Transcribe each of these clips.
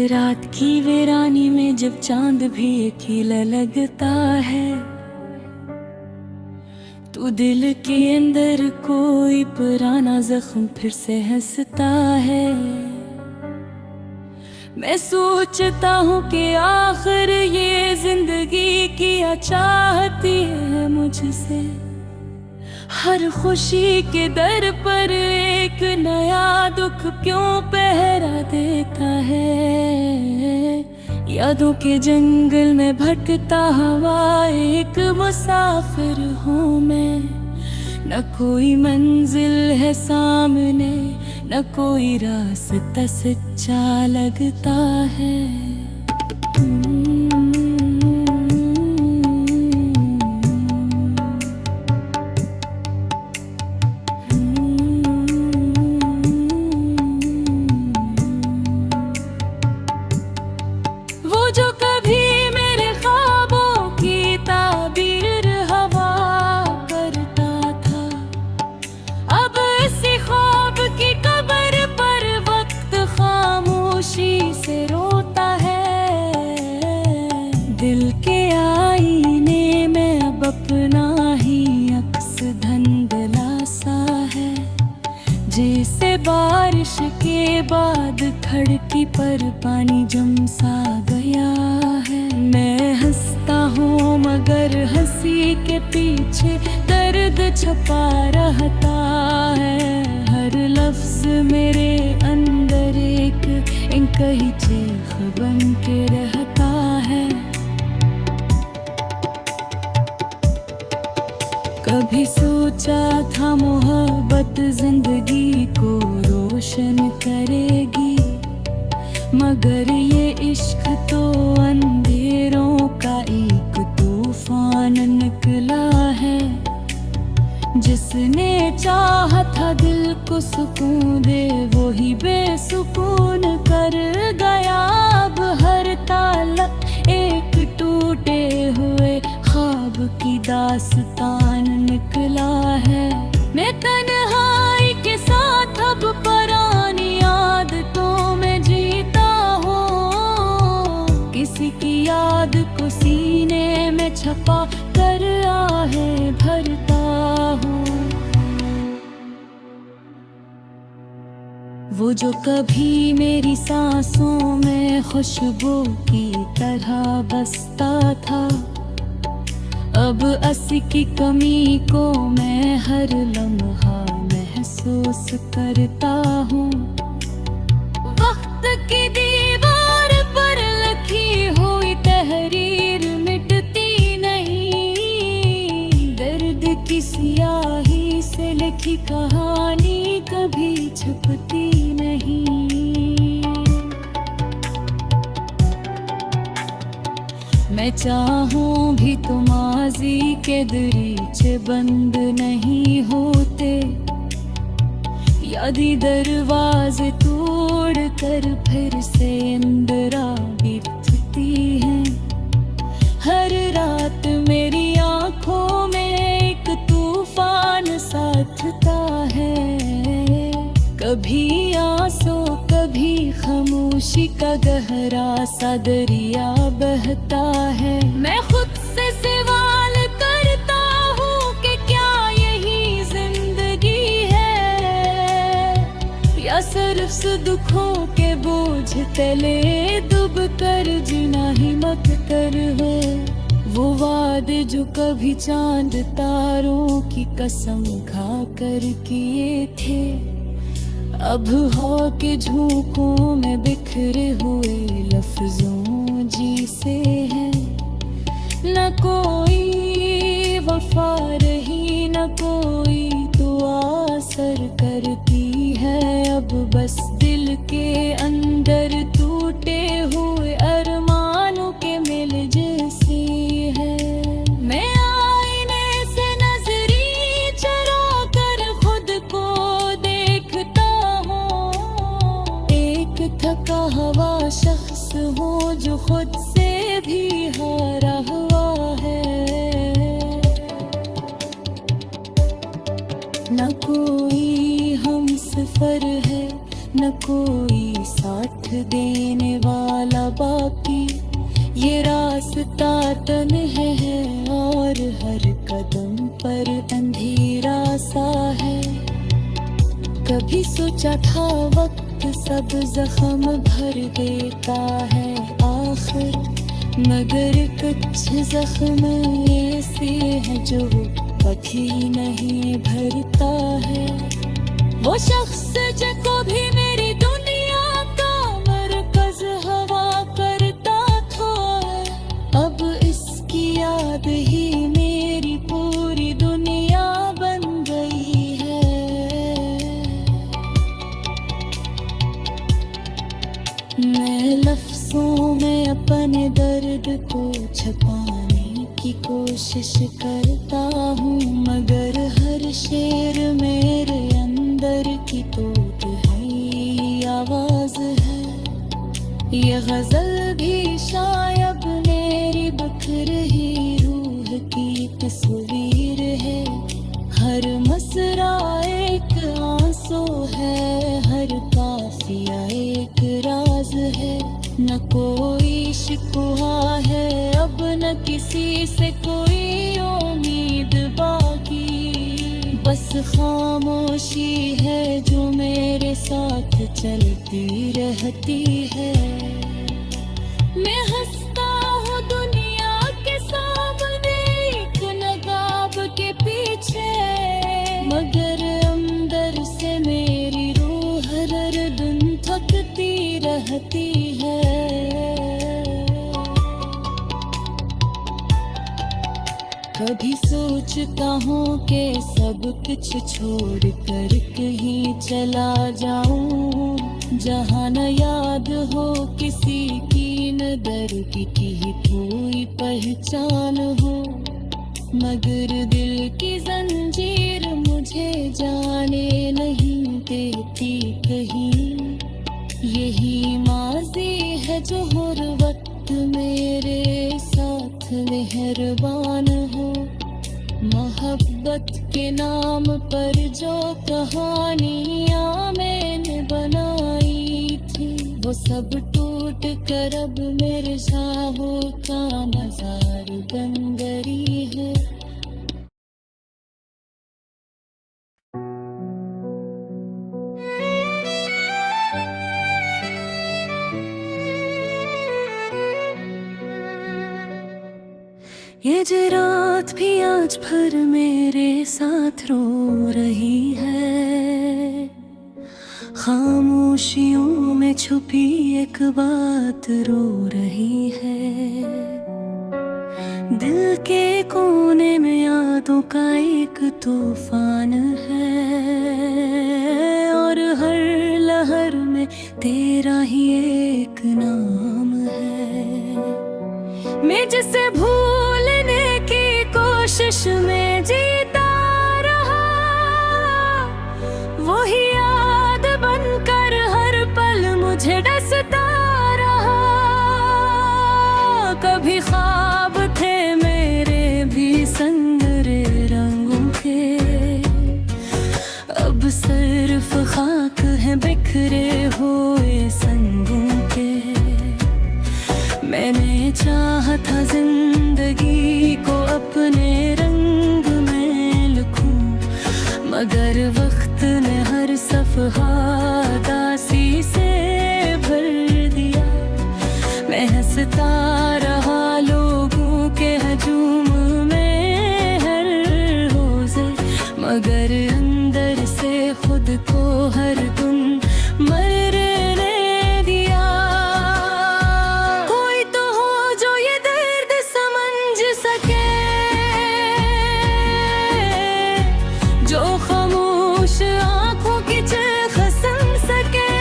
रात की वीरानी में जब चांद भी अकेला लगता है, तो दिल के अंदर कोई पुराना जख्म फिर से हंसता है। मैं सोचता हूँ कि आखिर ये जिंदगी क्या चाहती है मुझसे। हर खुशी के दर पर एक नया दुख क्यों पहरा देता है। यादों के जंगल में भटकता हुआ एक मुसाफिर हूँ मैं। न कोई मंजिल है सामने, न कोई रास्ता सच्चा लगता है। वो जो कभी मेरे ख्वाबों की ताबीर हवा करता था, अब इसी ख्वाब की कब्र पर वक्त खामोशी से रोता है। दिल के आईने में अब अपना ही अक्स धुंधला सा है, जैसे बारिश के बाद खिड़की पर पानी जम सा गया है। मैं हंसता हूँ मगर हंसी के पीछे दर्द छपा रहता है। हर लफ्ज मेरे अंदर एक कही चीख बन के रहता है। कभी सोचा था मोहब्बत जिंदगी को रोशन करेगी, मगर ये इश्क तो अंधेरों का एक तूफान निकला है। जिसने चाहा था दिल को सुकून दे, वो ही बेसुकून कर गया। अब हर ताला एक टूटे हुए ख्वाब की दास्तान निकला है। मैं तन्हाई के साथ अब परानी आदतों में जीता हूँ। किसी की याद को सीने में छपा कर आहें भरता हूँ। वो जो कभी मेरी सांसों में खुशबू की तरह बसता था, अब असी की कमी को मैं हर लम्हा महसूस करता हूँ। वक्त की दीवार पर लिखी हुई तहरीर मिटती नहीं, दर्द की स्याही से लिखी कहानी कभी छुपती नहीं। मैं चाहूं भी तो माजी के दरीचे बंद नहीं होते। यादी दरवाजे तोड़ कर फिर से इंदिरा बिरथती है। हर रात मेरी आंखों में एक तूफान साथता है। कभी आंसू कभी खामोशी का गहरा सा दरिया बहता है। मैं खुद से सवाल करता हूँ कि क्या यही जिंदगी है, या सिर्फ दुखों के बोझ तले डूब कर जीना हिम्मत कर हो। वो वादे जो कभी चांद तारों की कसम खा कर किए थे, अब हो के झोंकों में बिखरे हुए लफ्जों जी से है। न कोई वफा रही, न कोई दुआ असर करती है। अब बस दिल के अंदर टूटे हुए अरमानों के मिल जैसी है। मैं आईने से नजरी चुरा कर खुद को देखता हूँ। एक थका हुआ शख्स हूँ जो खुद से भी हारा हुआ है। न कोई हम सफर है, न कोई साथ देने वाला बाकी। ये रास्ता तन्हा है और हर कदम पर अंधेरा सा है। कभी सोचा था वक्त सब जख्म भर देता है आखिर, मगर कुछ जख्म ऐसे हैं जो कभी नहीं भरता है। वो शख्स जो कभी मेरी दुनिया का मरकज हवा करता था, अब इसकी याद ही मेरी पूरी दुनिया बन गई है। मैं लफ्ज़ों में अपने दर्द को छुपाने की कोशिश करता हूँ, मगर हर शेर मेरे अंदर की तोड़ है, आवाज़ है। ये गज़ल भी शायद मेरी बिखर ही रूह की तस्वीर है। हर मसरा एक आंसू है, हर काफिया एक राज है। न कोई शिकवा है अब, न किसी से कोई उम्मीद बाकी। बस खामोशी है जो मेरे साथ चलती रहती है। मैं हंसता हूँ दुनिया के सामने एक नकाब के पीछे, मगर अंदर से मेरी रूह हर दिन थकती रहती है। कभी सोचता हूँ कि सब कुछ छोड़ कर कहीं चला जाऊं, जहाँ न याद हो किसी की, न दर्द की कोई पहचान हो। मगर दिल की जंजीर मुझे जाने नहीं देती कहीं। यही माज़ी है जो हर वक्त मेरे साथ मेहरबान हो। मोहब्बत के नाम पर जो कहानियाँ मैंने बनाई थी, वो सब टूट कर अब मेरे ख्वाबों का मज़ार बन गई है। ये जो रात भी आज भर मेरे साथ रो रही है, खामोशियों में छुपी एक बात रो रही है। दिल के कोने में यादों का एक तूफान है, और हर लहर में तेरा ही एक नाम है। मैं जिसे भूलने की कोशिश में जीता रहा, वही याद बनकर हर पल मुझे डसता रहा। कभी ख्वाब थे मेरे भी संगरे रंगों के, अब सिर्फ खाक है बिखरे हुए संगों के। मैंने चाहा था जिंदगी को अपने रंग में लिखूं, मगर वक्त ने हर सफ़हा दासी से भर दिया। मैं हंसता रहा लोगों के हजूम में हर रोज़े, मगर अंदर से खुद को हर दिन मरने दिया। कोई तो हो जो ये दर्द समझ सके, जो खामोश आंखों की चीख सुन सके।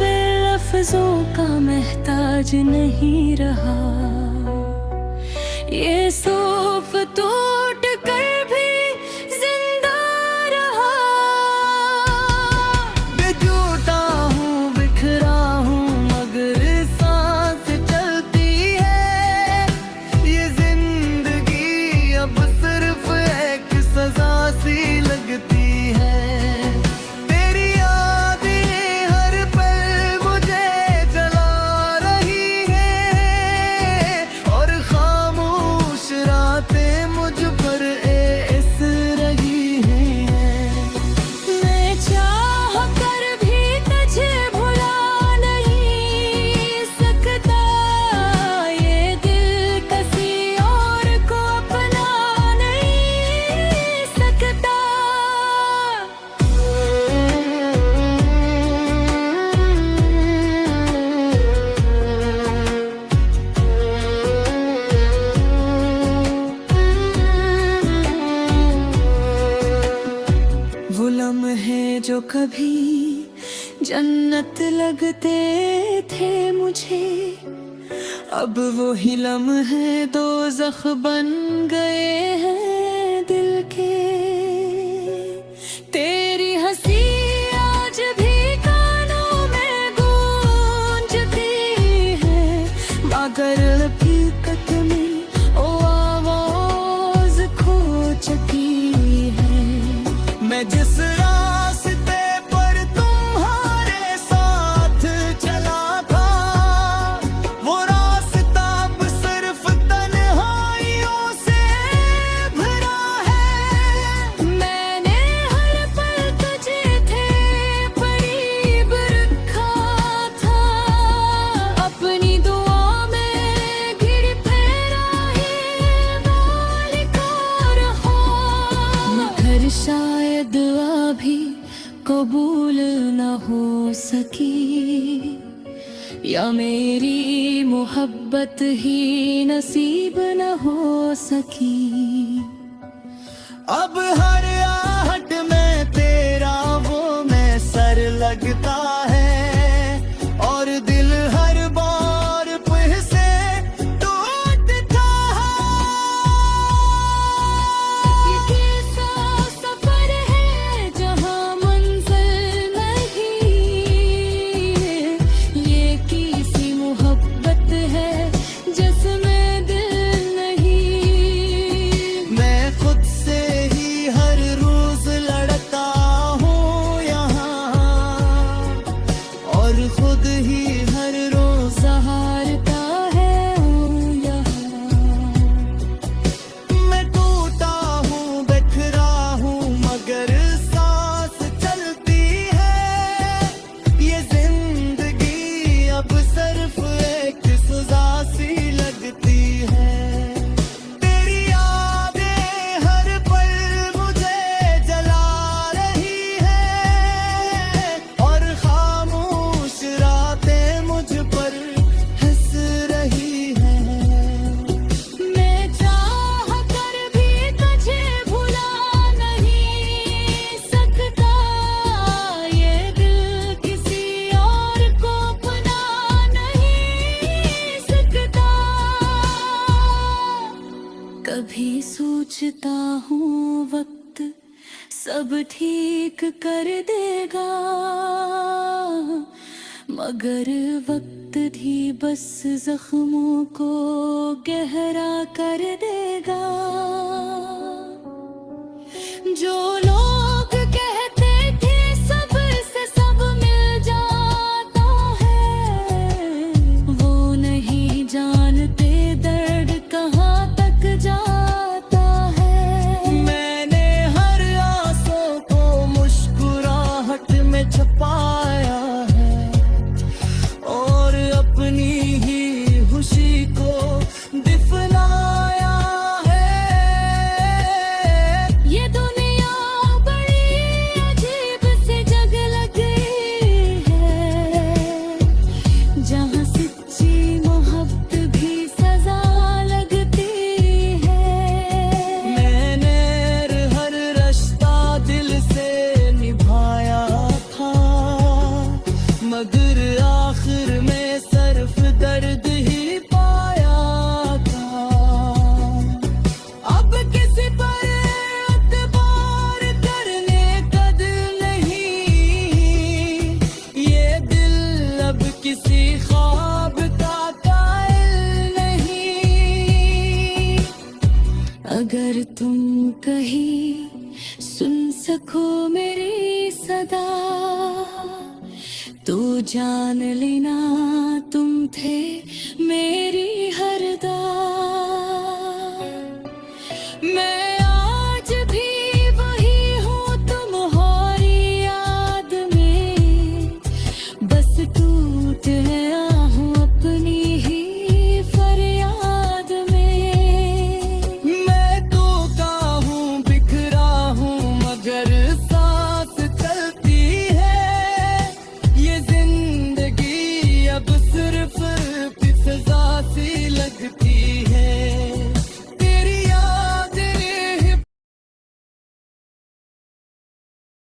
लफ्ज़ों का महताज नहीं रहा, ये सूफ टूट कर भी जिंदा रहा। बेजुटा हूँ बिखरा हूँ मगर सांस चलती है। ये जिंदगी अब सिर्फ कभी जन्नत लगते थे मुझे, अब वो ही लम्हे दोज़ख बन गए हैं दिल के। तेरी हंसी आज भी कानों में गूंजती है, मगर हकीकत में ओ आवाज़ खो चुकी है। मैं जिस रास्ते पर तुम्हारे साथ चला था, वो रास्ता अब सिर्फ तन्हाइयों से भरा है। मैंने हर पल तुझे थे करीब रखा था, अपनी दुआ में घिर फेरा ही मालिक रहा। मगर शायद अभी कबूल न हो सकी, या मेरी मोहब्बत ही नसीब न हो सकी। अब हर आहट में तेरा वो मैं सर लगता है, और दिल हर बार फिर से टूटता है। ये कैसा सफर है जहाँ मंजिल नहीं, ये किसी मोहब्बत है जिसमें दिल नहीं। मैं खुद से ही हर रोज लड़ता हूँ यहाँ, और खुद ही हर रोज सहारता है यहाँ। मैं टूटा हूँ बिखरा हूँ, मगर सांस चलती है। ये जिंदगी अब सिर्फ एक सजा सी लगती है। तेरी यादें हर पल मुझे जला रही है, और खामोश रातें मुझ पर हंस रही है। मैं चाह कर भी तुझे भुला नहीं सकता, ये दिल किसी और को अपना नहीं सकता। कभी सोचता हूँ वक्त सब ठीक कर देगा, मगर वक्त भी बस जख्मों को गहरा कर देगा। जो लोग कहते थे सबसे सब मिल जाता है, वो नहीं जानते दर्द कहाँ तक जाता है। मैंने हर आंसू को मुस्कुराहट में छुपाया है, और अपनी ही खुशी को दिफनाया है। ये दुनिया बड़ी अजीब से जग लगी है, जहाँ सच्ची मोहब्बत भी सजा लगती है। मैंने हर रास्ता दिल से निभाया था, मगर आखिर में सिर्फ दर्द ही पाया था। अब किसी पर एतबार करने का दिल नहीं, ये दिल अब किसी ख्वाब का कायल नहीं। अगर तुम कहीं सुन सको मेरी सदा, तो जान लेना तुम थे मेरी हर दा।